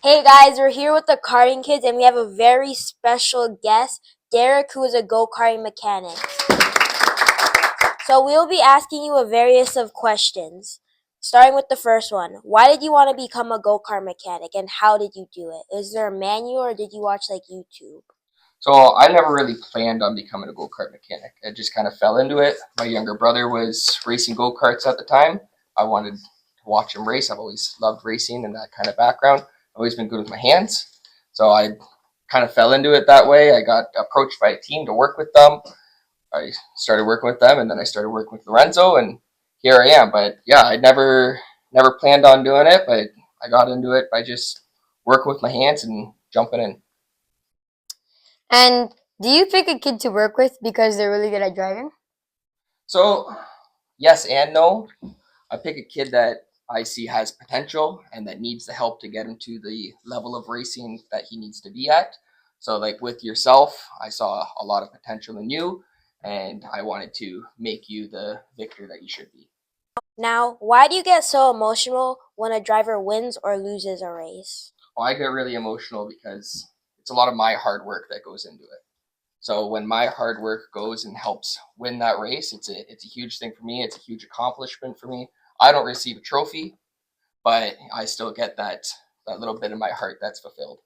Hey guys, we're here with the karting kids and we have a very special guest, Derek, who is a go-karting mechanic. So we'll be asking you a various of questions. Starting with the first one. Why did you want to become a go-kart mechanic and how did you do it? Is there a manual or did you watch like YouTube? So I never really planned on becoming a go-kart mechanic. I just kind of fell into it. My younger brother was racing go-karts at the time. I wanted to watch him race. I've always loved racing and that kind of background. I've always been good with my hands. So I kind of fell into it that way. I got approached by a team to work with them. I started working with them and then I started working with Lorenzo and here I am. But yeah, I never planned on doing it, but I got into it by just working with my hands and jumping in. And do you pick a kid to work with because they're really good at driving? So yes and no. I pick a kid that I see has potential and that needs the help to get him to the level of racing that he needs to be at. So, like with yourself, I saw a lot of potential in you, and I wanted to make you the victor that you should be. Now, why do you get so emotional when a driver wins or loses a race? Well, I get really emotional because it's a lot of my hard work that goes into it. So when my hard work goes and helps win that race, it's a huge thing for me. It's a huge accomplishment for me. I don't receive a trophy, but I still get that little bit in my heart that's fulfilled.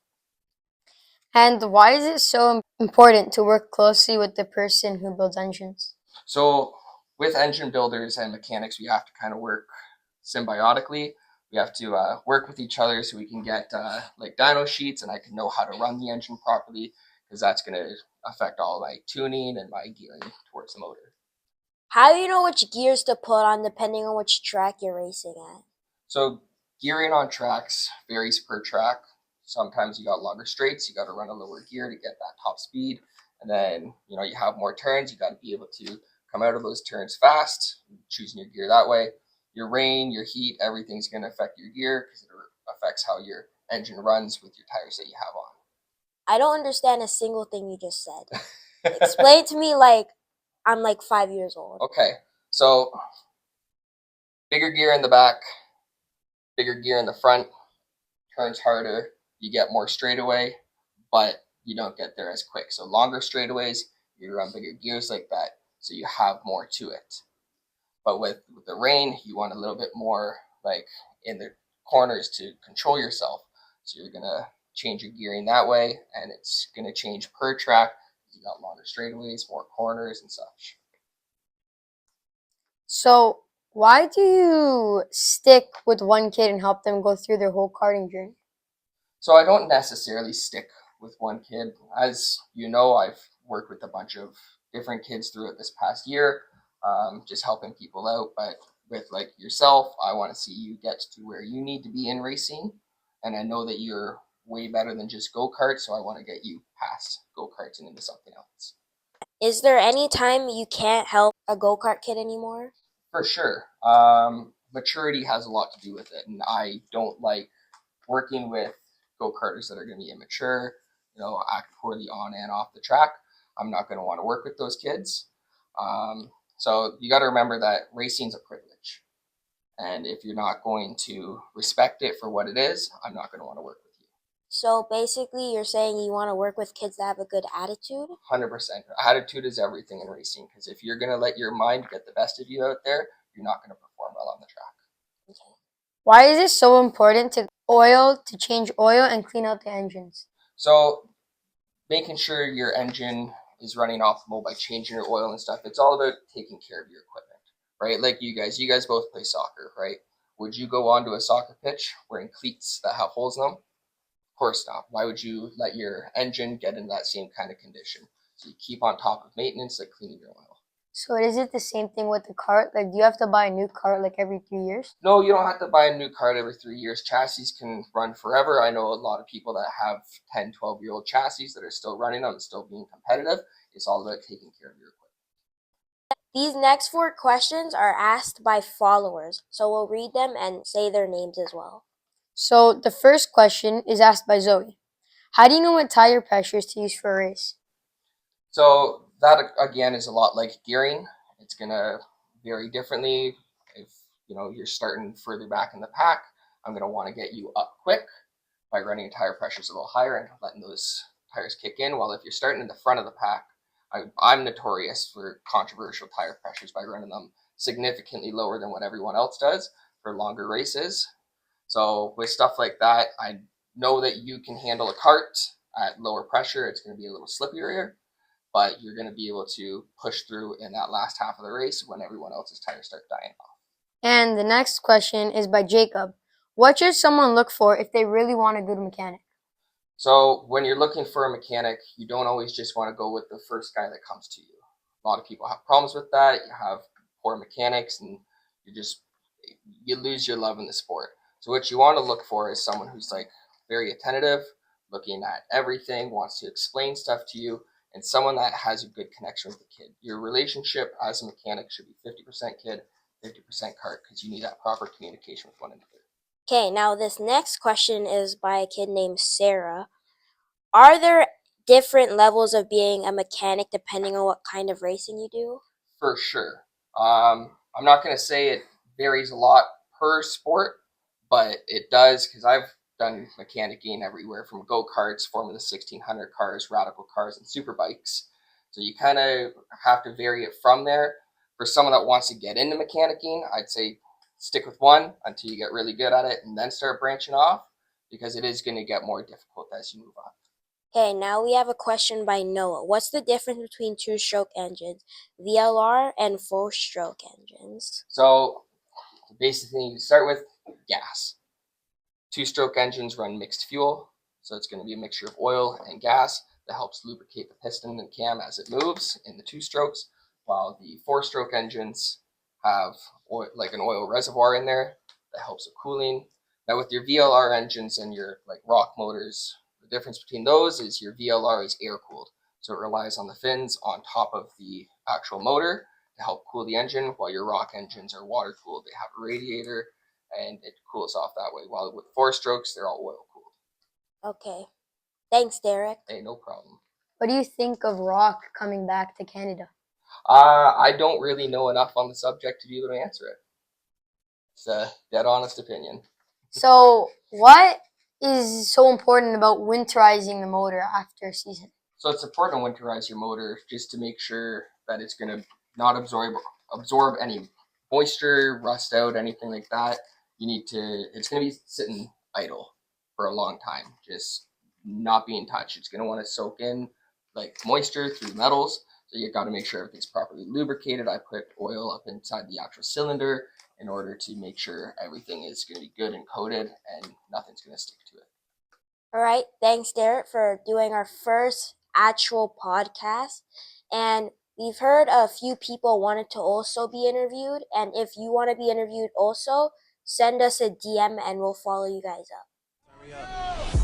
And why is it so important to work closely with the person who builds engines? So with engine builders and mechanics, we have to kind of work symbiotically. We have to work with each other so we can get like dyno sheets, and I can know how to run the engine properly because that's going to affect all my tuning and my gearing towards the motor. How do you know which gears to put on depending on which track you're racing at? So gearing on tracks varies per track. Sometimes you got longer straights, you got to run a lower gear to get that top speed, and then you have more turns. You got to be able to come out of those turns fast, choosing your gear that way. Your rain, your heat, everything's going to affect your gear because it affects how your engine runs with your tires that you have I don't understand a single thing you just said. on. Explain it to me like I'm like 5 years old. Okay, so bigger gear in the back, bigger gear in the front, turns harder, you get more straightaway, but you don't get there as quick. So longer straightaways, you run bigger gears like that, so you have more to it. But with the rain, you want a little bit more like in the corners to control yourself. So you're gonna change your gearing that way, and it's gonna change per track. You got longer straightaways, more corners, and such. So, why do you stick with one kid and help them go through their whole karting journey? So I don't necessarily stick with one kid. As you know, I've worked with a bunch of different kids throughout this past year, just helping people out. But with like yourself, I want to see you get to where you need to be in racing. And I know that you're way better than just go karts, so I want to get you past go karts and into something else. Is there any time you can't help a go kart kid anymore? For sure. Maturity has a lot to do with it, and I don't like working with go karters that are going to be immature, act poorly on and off the track. I'm not going to want to work with those kids. So you got to remember that racing's a privilege, and if you're not going to respect it for what it is, I'm not going to want to work with you. So basically, you're saying you want to work with kids that have a good attitude? 100%. Attitude is everything in racing because if you're going to let your mind get the best of you out there, you're not going to perform well on the track. Okay. Why is it so important to change oil and clean out the engines? So making sure your engine is running optimal by changing your oil and stuff. It's all about taking care of your equipment, right? Like you guys both play soccer, right? Would you go onto a soccer pitch wearing cleats that have holes in them? Of course not. Why would you let your engine get in that same kind of condition? So you keep on top of maintenance, like cleaning your oil. So, is it the same thing with the cart? Like, do you have to buy a new cart like every 3 years? No, you don't have to buy a new cart every 3 years. Chassis can run forever. I know a lot of people that have 10, 12-year-old chassis that are still running them and still being competitive. It's all about taking care of your equipment. These next four questions are asked by followers, so we'll read them and say their names as well. So, the first question is asked by Zoe. How do you know what tire pressures to use for a race? So that again is a lot like gearing. It's gonna vary differently. If you're starting further back in the pack, I'm gonna want to get you up quick by running tire pressures a little higher and letting those tires kick in. While if you're starting in the front of the pack, I'm notorious for controversial tire pressures by running them significantly lower than what everyone else does for longer races. So with stuff like that, I know that you can handle a kart at lower pressure. It's going to be a little slipperier, but you're going to be able to push through in that last half of the race when everyone else's tires start dying off. And the next question is by Jacob. What should someone look for if they really want a good mechanic? So when you're looking for a mechanic, you don't always just want to go with the first guy that comes to you. A lot of people have problems with that. You have poor mechanics and you lose your love in the sport. So what you want to look for is someone who's like very attentive, looking at everything, wants to explain stuff to you, and someone that has a good connection with the kid. Your relationship as a mechanic should be 50% kid, 50% kart, because you need that proper communication with one another. Okay, now this next question is by a kid named Sarah. Are there different levels of being a mechanic depending on what kind of racing you do? For sure. I'm not going to say it varies a lot per sport, but it does because I've done mechanicking everywhere from go-karts, Formula 1600 cars, radical cars, and super bikes. So you kind of have to vary it from there. For someone that wants to get into mechanicking, I'd say stick with one until you get really good at it and then start branching off because it is going to get more difficult as you move on. Okay, now we have a question by Noah. What's the difference between two-stroke engines, VLR, and four-stroke engines? So basically, you start with gas. Two-stroke engines run mixed fuel, so it's going to be a mixture of oil and gas that helps lubricate the piston and cam as it moves in the two strokes, while the four-stroke engines have oil, like an oil reservoir in there that helps with cooling. Now with your VLR engines and your like rock motors, the difference between those is your VLR is air-cooled, so it relies on the fins on top of the actual motor to help cool the engine, while your rock engines are water-cooled. They have a radiator and it cools off that way. While with four strokes, they're all oil cooled. Okay. Thanks, Derek. Hey, no problem. What do you think of Rock coming back to Canada? I don't really know enough on the subject to be able to answer it. It's a dead honest opinion. So, what is so important about winterizing the motor after a season? So it's important to winterize your motor just to make sure that it's going to not absorb any moisture, rust out, anything like that. It's going to be sitting idle for a long time, just not being touched. It's going to want to soak in like moisture through metals. So you got to make sure everything's properly lubricated. I put oil up inside the actual cylinder in order to make sure everything is going to be good and coated and nothing's going to stick to it. All right. Thanks, Derek, for doing our first actual podcast. And we've heard a few people wanted to also be interviewed. And if you want to be interviewed also, send us a DM and we'll follow you guys up.